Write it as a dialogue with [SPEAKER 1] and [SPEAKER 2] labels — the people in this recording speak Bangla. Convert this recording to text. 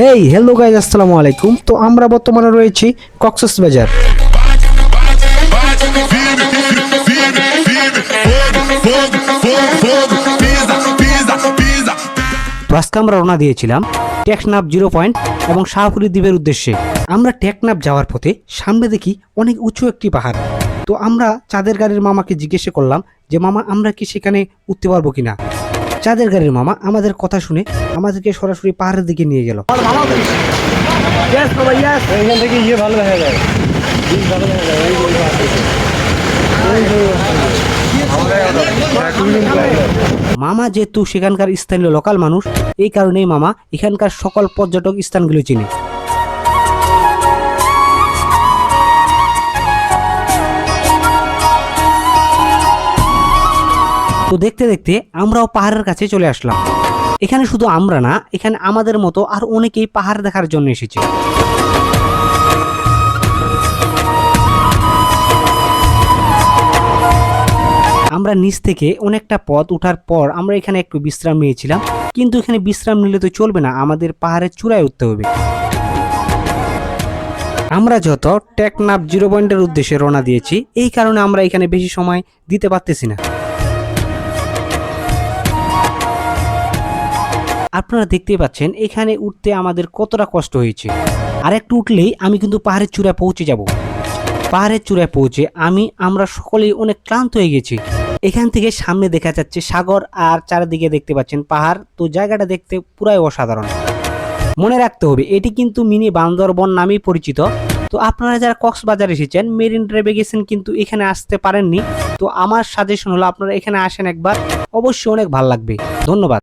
[SPEAKER 1] হেই হ্যালো গাইজ, আসসালামু আলাইকুম। তো আমরা বর্তমানে রয়েছি কক্সবাজার। তো আজকে আমরা রওনা দিয়েছিলাম টেকনাফ 0 পয়েন্ট এবং শাহপুরী দ্বীপের উদ্দেশ্যে। আমরা টেকনাফ যাওয়ার পথে সামনে দেখি অনেক উঁচু একটি পাহাড়। তো আমরা চাঁদের গাড়ির মামাকে জিজ্ঞেস করলাম যে মামা, আমরা কি সেখানে উঠতে পারবো কিনা। চাঁদের গাড়ির মামা আমাদের কথা শুনে আমাদেরকে সরাসরি পাহাড়ের দিকে নিয়ে গেল। মামা যেহেতু সেখানকার স্থানীয় লোকাল মানুষ, এই কারণেই মামা এখানকার সকল পর্যটক স্থানগুলো চিনে। তো দেখতে দেখতে আমরাও পাহাড়ের কাছে চলে আসলাম। এখানে শুধু আমরা না, এখানে আমাদের মতো আর অনেকেই পাহাড় দেখার জন্য এসেছে। আমরা নিচ থেকে অনেকটা পথ ওঠার পর আমরা এখানে একটু বিশ্রাম নিয়েছিলাম, কিন্তু এখানে বিশ্রাম নিলে তো চলবে না, আমাদের পাহাড়ের চূড়ায় উঠতে হবে। আমরা যত টেকনাফ 0 পয়েন্টের উদ্দেশ্যে রওনা দিয়েছি, এই কারণে আমরা এখানে বেশি সময় দিতে পারতেছি না। আপনারা দেখতেই পাচ্ছেন এখানে উঠতে আমাদের কতটা কষ্ট হয়েছে। আর একটু উঠলেই আমি কিন্তু পাহাড়ের চূড়ায় পৌঁছে যাব। পাহাড়ের চূড়ায় পৌঁছে আমরা সকলেই অনেক ক্লান্ত হয়ে গেছি। এখান থেকে সামনে দেখা যাচ্ছে সাগর আর চারিদিকে দেখতে পাচ্ছেন পাহাড়। তো জায়গাটা দেখতে পুরাই অসাধারণ। মনে রাখতে হবে এটি কিন্তু মিনি বান্দরবন নামেই পরিচিত। তো আপনারা যারা কক্সবাজার এসেছেন, মেরিন ড্রাইভে গেছেন কিন্তু এখানে আসতে পারেননি, তো আমার সাজেশন হলো আপনারা এখানে আসেন একবার, অবশ্যই অনেক ভালো লাগবে। ধন্যবাদ।